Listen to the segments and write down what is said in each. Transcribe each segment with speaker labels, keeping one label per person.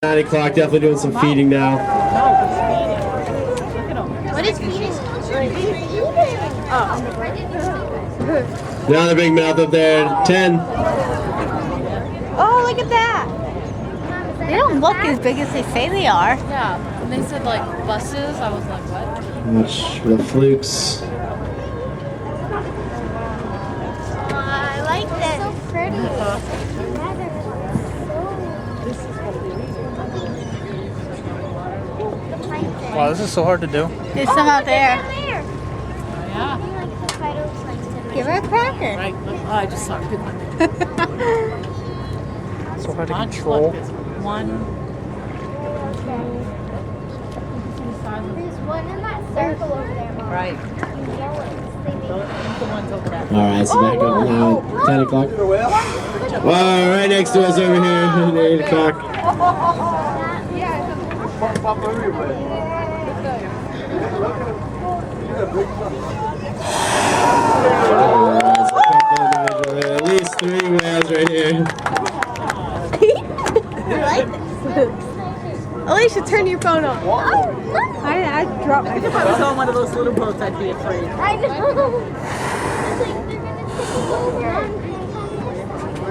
Speaker 1: 9 o'clock, definitely doing some feeding now.
Speaker 2: What is feeding?
Speaker 1: Another big mouth up there, 10.
Speaker 2: Oh, look at that. They don't look as big as they say they are.
Speaker 3: Yeah, and they said like buses. I was like, what?
Speaker 1: Watch the flukes.
Speaker 2: I like this. So pretty.
Speaker 4: Wow, this is so hard to do.
Speaker 2: There's some out there.
Speaker 3: Yeah.
Speaker 2: Give her a cracker.
Speaker 3: Right. Oh, I just saw a big one.
Speaker 4: So hard to
Speaker 3: Bunch,
Speaker 4: control.
Speaker 3: look, there's one.
Speaker 2: There's one in that circle over there, Mom.
Speaker 3: Right. The ones over there.
Speaker 1: Alright, so back up now at 10 o'clock. Well, right next to us over here at 8 o'clock. At least 3 whales right here.
Speaker 2: I like this. Alicia, turn your phone on. I dropped my
Speaker 3: If I was on one of those little boats, I'd be afraid.
Speaker 2: I know.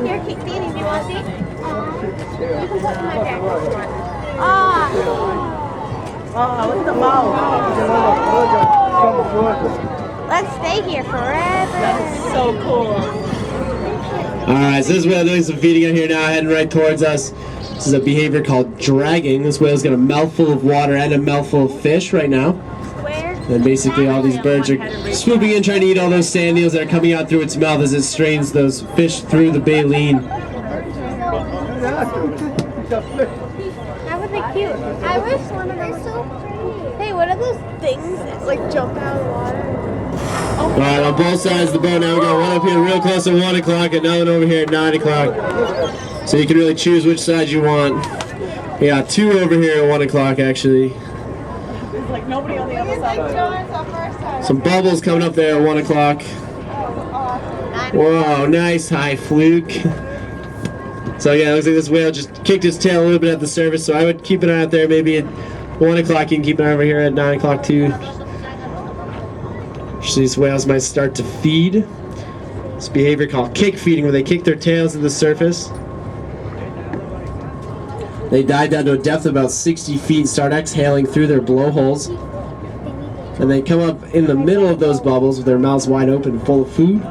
Speaker 2: Here, Danny, do you want these? You can put them in my bag. Ah.
Speaker 3: Oh, look at the mouth.
Speaker 2: Let's stay here forever.
Speaker 3: That's so cool.
Speaker 1: Alright, so this whale doing some feeding out here now, heading right towards us. This is a behavior called dragging. This whale's got a mouthful of water and a mouthful of fish right now.
Speaker 2: Where?
Speaker 1: And basically all these birds are swooping in trying to eat all those sand eels that are coming out through its mouth as it strains those fish through the baleen.
Speaker 2: How are they cute? I wish one of those so pretty. Hey, what are those things that like jump out of the water?
Speaker 1: Alright, on both sides of the boat now, we got one up here real close at 1 o'clock, another one over here at 9 o'clock. So you can really choose which side you want. We got 2 over here at 1 o'clock actually.
Speaker 3: There's like nobody on the other side.
Speaker 1: Some bubbles coming up there at 1 o'clock. Whoa, nice high fluke. So yeah, it looks like this whale just kicked its tail a little bit at the surface, so I would keep an eye out there. Maybe at 1 o'clock, you can keep an eye over here at 9 o'clock too. These whales might start to feed. This behavior called kick feeding, where they kick their tails to the surface. They dive down to a depth of about 60 feet and start exhaling through their blowholes. And they come up in the middle of those bubbles with their mouths wide open, full of food.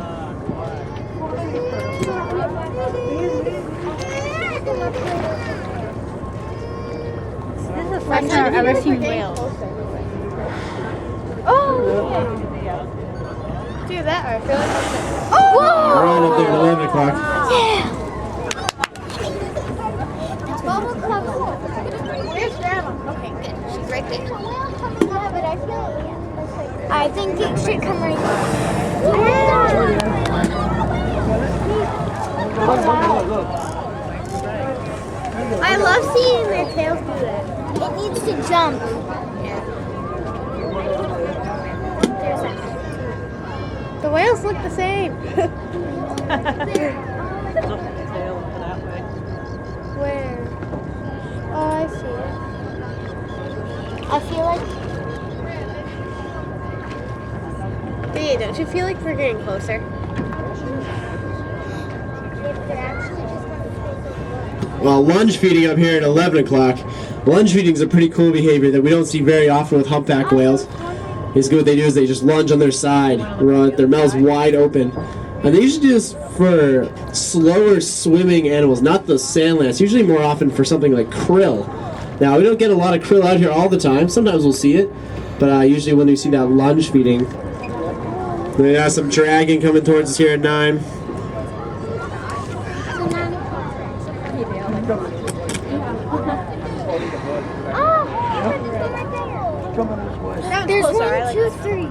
Speaker 2: This is the first time I've ever seen whales. Oh! Do that or feel like oh!
Speaker 1: We're on up there at 11 o'clock.
Speaker 2: Yeah! 12 o'clock. Where's Grandma? Okay, good. She's right there. Yeah, but I feel I think it should come right here. I love seeing their tails do that. It needs to jump. There's that. The whales look the same. Where? Oh, I see it. I feel like... Hey, don't you feel like we're getting closer?
Speaker 1: Well, lunge feeding up here at 11 o'clock. Lunge feeding is a pretty cool behavior that we don't see very often with humpback whales. Basically what they do is they just lunge on their side, with their mouths wide open. And they usually do this for slower swimming animals, not the sand lance, usually more often for something like krill. Now, we don't get a lot of krill out here all the time. Sometimes we'll see it, but usually when we see that lunge feeding. We got some dragging coming towards us here at 9.
Speaker 2: There's 1, 2, 3.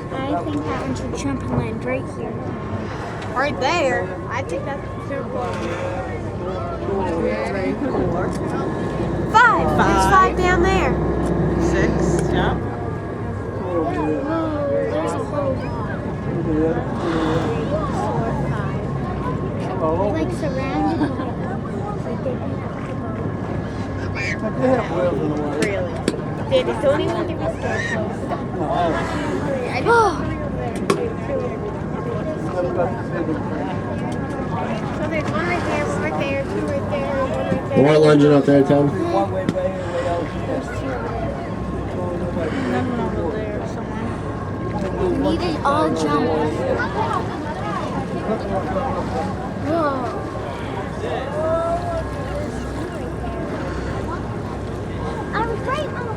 Speaker 2: I think that one should jump and land right here. Right there? I think that's too close. 5. There's 5 down there.
Speaker 3: 6, yeah.
Speaker 2: There's a whole lot. Like surrounded.
Speaker 3: Really? Daddy, don't even give me scared. So there's one right there, one right there, two right there, one right there.
Speaker 1: More lunging out there, Tim.
Speaker 3: There's two over there somewhere.
Speaker 2: We need to all jump. Whoa. I was right, Mom.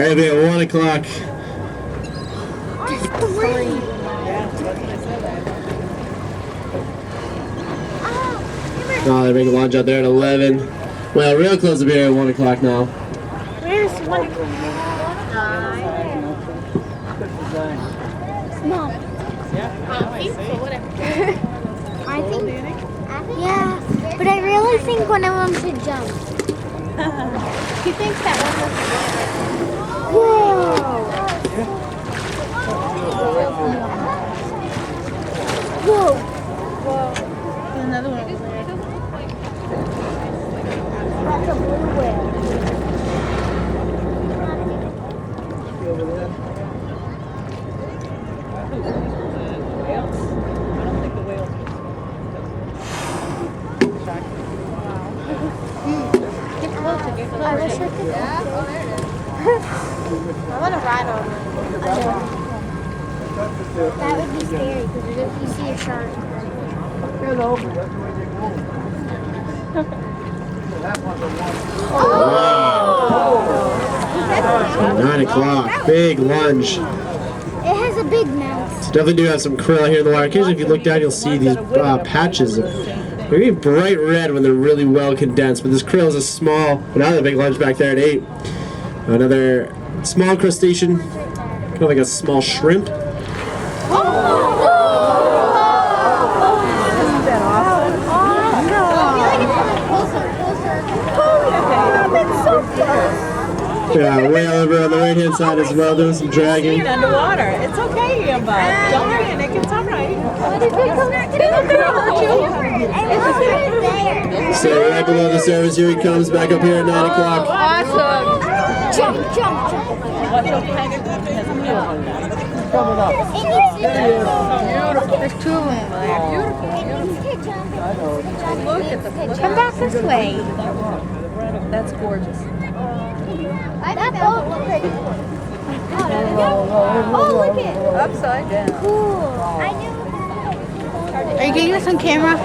Speaker 1: It'll be at 1 o'clock. Oh, they're making lunch out there at 11. Well, real close to be here at 1 o'clock now.
Speaker 3: Where's one?
Speaker 2: Mom. I think, yeah, but I really think one of them should jump.
Speaker 3: He thinks that one
Speaker 2: Whoa! Whoa!
Speaker 3: There's another one over there.
Speaker 2: That's a blue whale. I wish I could.
Speaker 3: I want to ride on it.
Speaker 2: That would be scary because if you see a shark.
Speaker 1: Wow. 9 o'clock. Big lunge.
Speaker 2: It has a big mouth.
Speaker 1: Definitely do have some krill here in the water. Occasionally, if you look down, you'll see these patches. They're really bright red when they're really well condensed. But this krill is a small, another big lunge back there at 8. Another small crustacean, kind of like a small shrimp. Yeah, whale over on the right hand side as well, doing some dragging.
Speaker 3: Underwater. It's okay, Amber. Don't panic. It's all right.
Speaker 1: So right below the surface, here he comes back up here at 9 o'clock.
Speaker 3: Awesome.
Speaker 2: Jump, jump, jump.
Speaker 3: There's two of them there. Look at them. Come back this way. That's gorgeous.
Speaker 2: That boat looks pretty cool. Oh, look it.
Speaker 3: Upside down.
Speaker 2: Cool. I knew.
Speaker 3: Are you getting this on camera?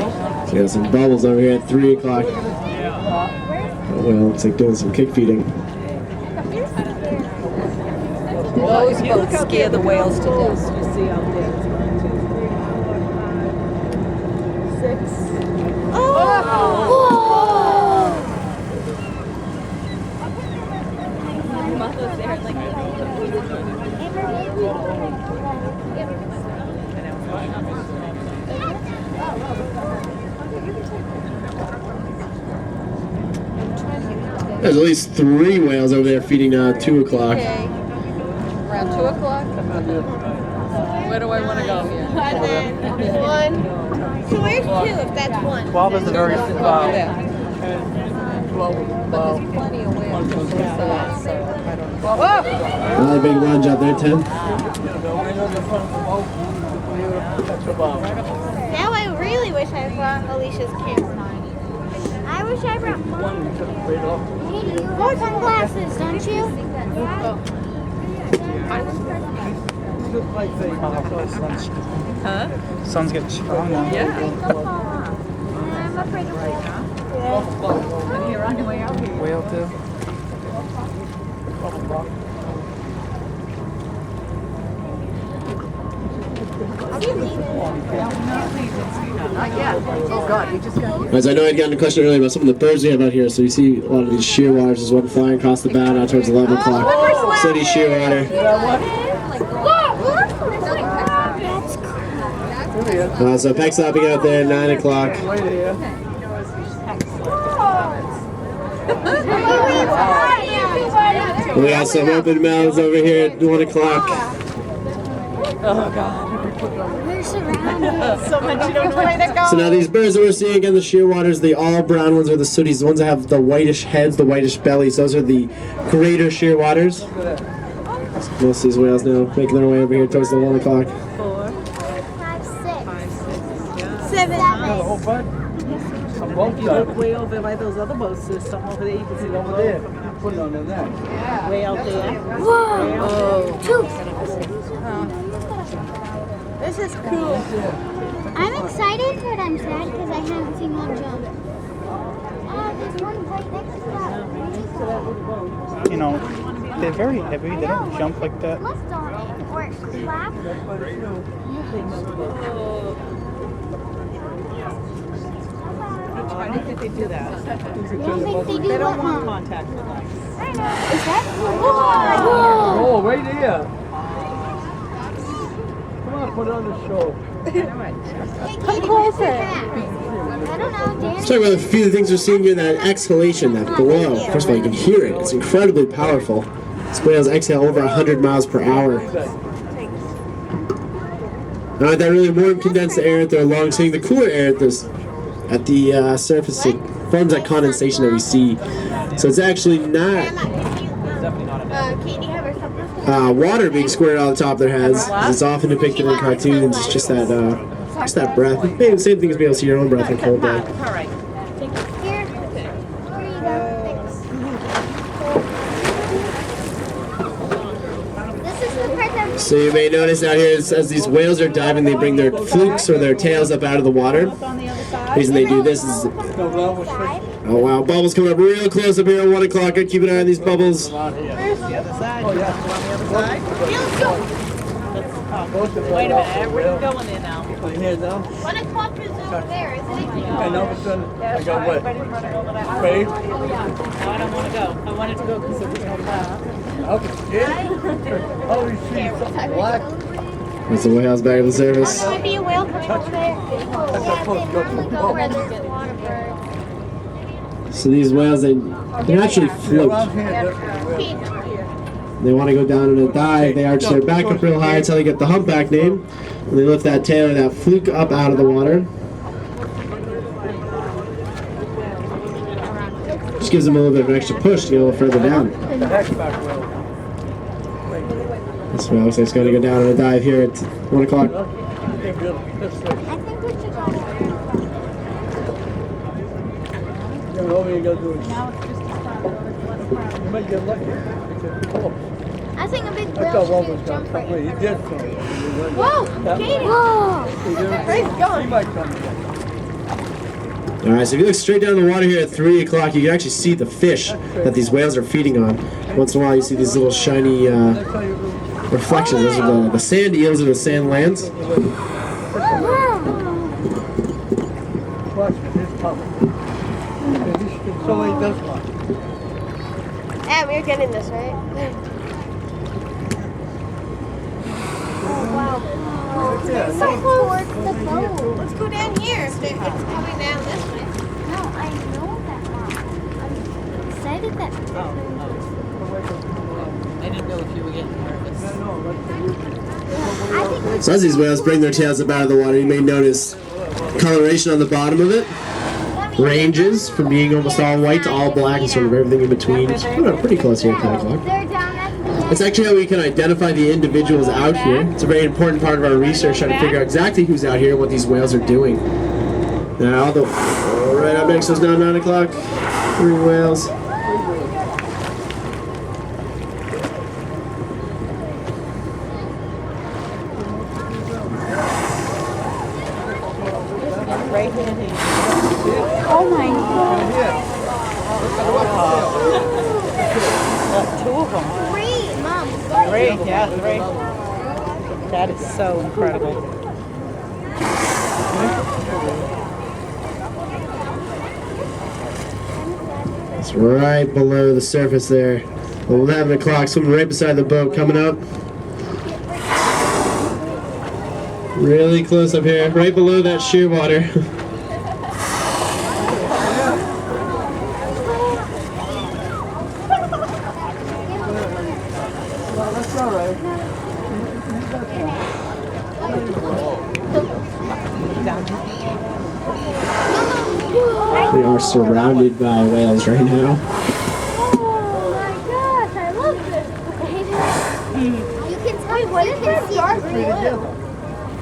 Speaker 1: So we got some bubbles over here at 3 o'clock. Oh, well, looks like doing some kick feeding.
Speaker 3: Those boats scare the whales to death.
Speaker 1: There's at least 3 whales over there feeding 2 o'clock.
Speaker 3: Okay. Around 2 o'clock? Where do I want to go here? One. So where's 2 if that's 1?
Speaker 4: 12 is the very
Speaker 3: Because there's plenty of whales on both sides, so I don't know.
Speaker 1: Another big lunge out there, Tim.
Speaker 3: Now I really wish I brought Alicia's camera.
Speaker 2: I wish I brought mine. Hey, you have sunglasses, don't you?
Speaker 3: Huh?
Speaker 4: Sun's getting strong now.
Speaker 3: Yeah.
Speaker 2: I'm afraid of
Speaker 3: You're on your way out here.
Speaker 4: Whale too.
Speaker 1: As I know I'd gotten a question earlier about some of the birds we have out here, so you see a lot of these shearwaters. There's one flying across the bow now towards 11 o'clock. City shearwater. So peck stopping out there at 9 o'clock. We got some open mouths over here at 1 o'clock.
Speaker 3: Oh God.
Speaker 2: We're surrounded.
Speaker 3: So much you don't know where to go.
Speaker 1: So now these birds that we're seeing again, the shearwaters, the all brown ones are the sooties. The ones that have the whitish heads, the whitish bellies, those are the greater shearwaters. Most of these whales now making their way over here towards the 1 o'clock.
Speaker 3: 4,
Speaker 2: 5, 6,
Speaker 3: 7.
Speaker 5: Way over by those other boats, there's something over there. You can see over there. Put it on the net. Way out there.
Speaker 2: Whoa! Two.
Speaker 3: This is cool.
Speaker 2: I'm excited, but I'm sad because I haven't seen one jump. There's one right next to that.
Speaker 4: You know, they're very heavy. They don't jump like that.
Speaker 2: Lift on it or slap.
Speaker 5: I don't think they do that.
Speaker 2: I don't think they do
Speaker 5: They don't
Speaker 2: what,
Speaker 5: want
Speaker 2: Mom?
Speaker 5: contact with us.
Speaker 2: I know. Is that? Whoa!
Speaker 6: Oh, right there. Come on, put it on the show.
Speaker 2: Come closer. I don't know, Danny.
Speaker 1: Let's talk about a few of the things we're seeing here. That exhalation, that blow. First of all, you can hear it. It's incredibly powerful. These whales exhale over 100 miles per hour. Now, that really warm condensed air at their lungs, hitting the cooler air at the surface, it forms that condensation that we see. So it's actually not water being squirted out of the top of their heads. It's often depicted in cartoons. It's just that breath. Maybe the same thing as being able to see your own breath in cold day.
Speaker 5: All right.
Speaker 2: Here. Here you go. Thanks. This is the part that
Speaker 1: So you may notice out here, as these whales are diving, they bring their flukes or their tails up out of the water. The reason they do this is, oh wow, bubbles coming up real close up here at 1 o'clock. Keep an eye on these bubbles.
Speaker 5: Where's the other side? Oh, yeah. On the other side? Wait a minute. Where are you going there now?
Speaker 6: Here now.
Speaker 2: 1 o'clock is over there, isn't it?
Speaker 6: And all of a sudden, I got what?
Speaker 5: Everybody's running over that.
Speaker 6: Faith?
Speaker 5: No, I don't want to go. I wanted to go because it was so far.
Speaker 6: Okay. Yeah. Oh, you see something black?
Speaker 1: There's the whales back at the surface.
Speaker 2: Might be a whale coming over there. Yeah, they normally go where there's water birds.
Speaker 1: So these whales, they naturally float.
Speaker 6: Around here,
Speaker 1: They want to go down in a dive. They arch their back up real high until they get the humpback name. And they lift that tail or that fluke up out of the water. Just gives them a little bit of an extra push to get a little further down. This whale looks like it's going to go down in a dive here at 1 o'clock.
Speaker 2: I think we should go there.
Speaker 6: All you gotta do is, you might get lucky.
Speaker 2: I think a big
Speaker 6: I
Speaker 2: whale
Speaker 6: thought one
Speaker 2: should
Speaker 6: was
Speaker 2: jump
Speaker 6: gonna come.
Speaker 2: right
Speaker 6: He
Speaker 2: there.
Speaker 6: did come.
Speaker 2: Whoa! Katie! Whoa!
Speaker 6: He might come.
Speaker 1: Alright, so if you look straight down the water here at 3 o'clock, you can actually see the fish that these whales are feeding on. Once in a while you see these little shiny reflections. Those are the sand eels or the sand lands.
Speaker 6: Watch me, he's coming. So he does one.
Speaker 2: Yeah, we're getting this, right? Oh, wow.
Speaker 6: Yeah,
Speaker 2: So close to the boat.
Speaker 3: Let's go down here. If it's coming down this way.
Speaker 2: No, I know that, Mom. I'm excited that.
Speaker 5: I didn't know if you were getting nervous.
Speaker 2: I think
Speaker 1: So as these whales bring their tails up out of the water, you may notice coloration on the bottom of it. Ranges from being almost all white to all black and sort of everything in between. We're pretty close here at 10 o'clock.
Speaker 2: they're down at the end.
Speaker 1: That's actually how we can identify the individuals out here. It's a very important part of our research, trying to figure out exactly who's out here and what these whales are doing. Now, right up next is now 9 o'clock. 3 whales.
Speaker 5: Right hand here.
Speaker 2: Oh my god.
Speaker 5: Two of them.
Speaker 2: 3, Mom.
Speaker 5: 3, yeah, 3. That is so incredible.
Speaker 1: It's right below the surface there. 11 o'clock, swimming right beside the boat, coming up. Really close up here, right below that shearwater. are surrounded by whales right now.
Speaker 2: Oh my gosh, I love this. You can tell you can see the blue.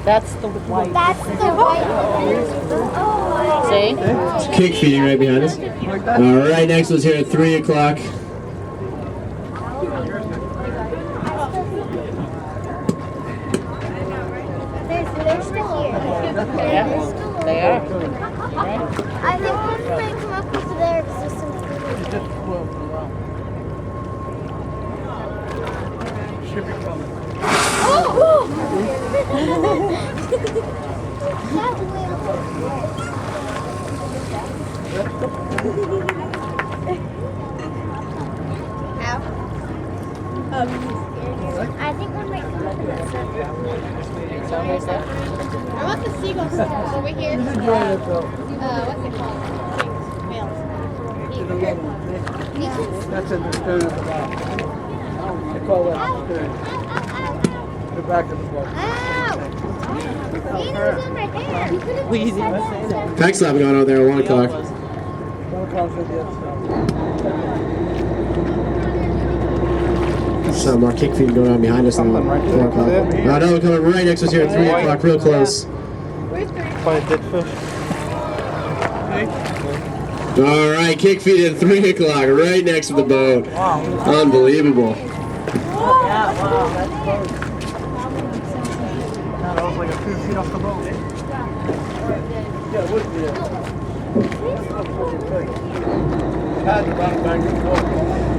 Speaker 5: That's the white.
Speaker 2: That's the white. Oh,
Speaker 5: See?
Speaker 1: It's kick feeding right behind us. Right next to us here at 3 o'clock.
Speaker 2: they're still here.
Speaker 5: Yeah, they are.
Speaker 2: I think one might come up with their existence.
Speaker 6: Should be coming.
Speaker 2: Oh! I think one might come up with that.
Speaker 5: It's almost there.
Speaker 3: I want the seagull stuff over here. What's it called? Whales.
Speaker 6: That's in the stern of the boat. They call that the stern. The back of the boat.
Speaker 2: Ow! See, there was one right there. You could have
Speaker 5: We
Speaker 2: just
Speaker 5: didn't
Speaker 2: said
Speaker 5: even say
Speaker 2: that.
Speaker 1: Pack slap going on there at 1 o'clock.
Speaker 6: Don't call for the other stuff.
Speaker 1: Some more kick feeding going on behind us now.
Speaker 4: Something right
Speaker 1: 4 o'clock.
Speaker 4: there.
Speaker 1: Another coming right next to us here at 3 o'clock, real close.
Speaker 4: Quite a dead fish.
Speaker 1: All right, kick feed at 3 o'clock, right next to the boat. Unbelievable.
Speaker 4: That was like a few feet off the boat.
Speaker 6: Yeah, it would be. Had to back and forth.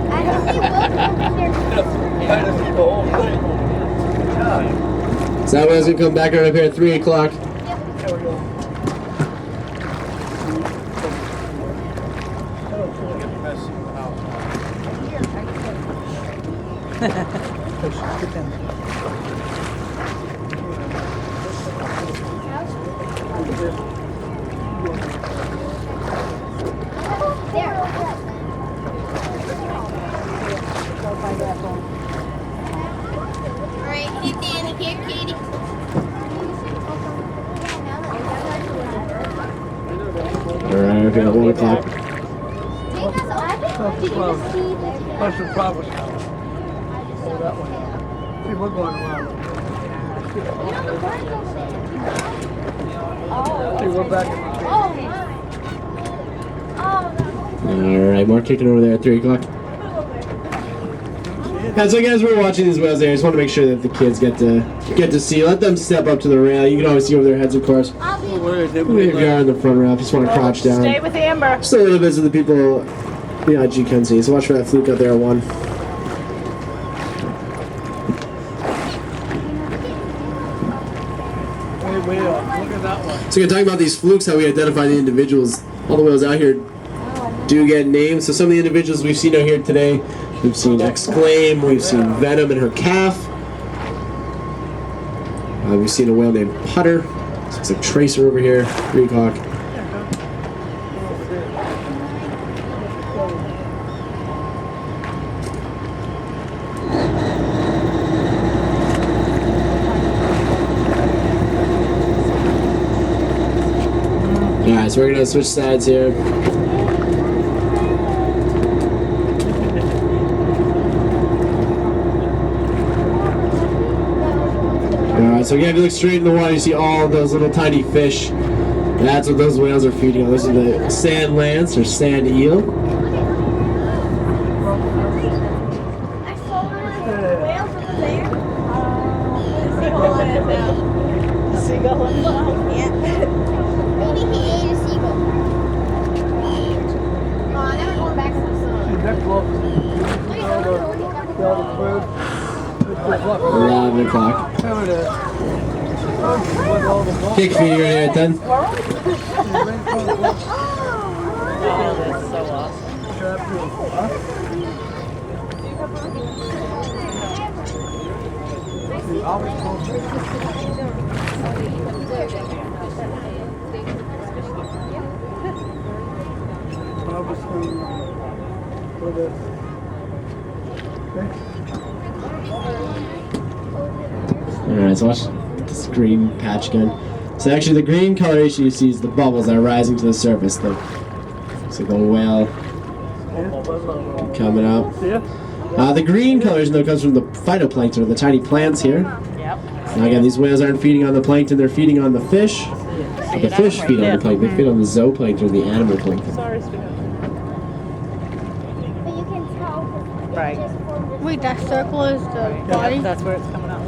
Speaker 2: I think they will come here.
Speaker 6: Had to see the whole thing. Yeah.
Speaker 1: So that one's gonna come back right up here at 3 o'clock.
Speaker 6: There we go.
Speaker 2: Alright, here, Danny. Here, Katie.
Speaker 1: All right, okay, at 1 o'clock.
Speaker 2: Did you just see that?
Speaker 6: That's the problem. Oh, that one. See, we're going around. See, we're back in the
Speaker 1: All right, more kicking over there at 3 o'clock. And so, guys, we're watching these whales there. I just want to make sure that the kids get to see. Let them step up to the rail. You can always see over their heads, of course. Leave your guy on the front rail. Just want to crouch down.
Speaker 5: Stay with Amber.
Speaker 1: Just a little bit so the people behind you can see. So watch for that fluke out there at 1.
Speaker 6: way up. Look at that one.
Speaker 1: So, we're talking about these flukes, how we identify the individuals. All the whales out here do get names. So some of the individuals we've seen out here today, we've seen Exclaim, we've seen Venom and her calf. We've seen a whale named Putter. Looks like Tracer over here, 3 o'clock. Alright, so we're gonna switch sides here. Alright, so again, if you look straight in the water, you see all of those little tiny fish. That's what those whales are feeding on. Those are the sand lance or sand eel.
Speaker 2: I saw one of the whales over there.
Speaker 5: Seagull in the
Speaker 2: Yeah. Maybe he ate a seagull. Now we're going back to the sun.
Speaker 6: See, that close. All the birds.
Speaker 1: 11 o'clock.
Speaker 6: There it is. All the boats.
Speaker 1: Kick feeding right here at 10.
Speaker 5: Oh, that's so awesome.
Speaker 1: Alright, so watch this green patch again. So actually the green coloration you see is the bubbles that are rising to the surface. The Looks like a whale coming up.
Speaker 4: Yeah.
Speaker 1: The green colors, though, comes from the phytoplankton, or the tiny plants here.
Speaker 5: Yep.
Speaker 1: Now again, these whales aren't feeding on the plankton, they're feeding on the fish. But the fish feed on the plankton, they feed on the zooplankton, the animal plankton.
Speaker 5: Sorry, sweetheart.
Speaker 2: But you can tell. 'Cause it
Speaker 5: Right.
Speaker 2: just formed this-
Speaker 3: Wait, that circle is the body?
Speaker 5: That's where it's coming up.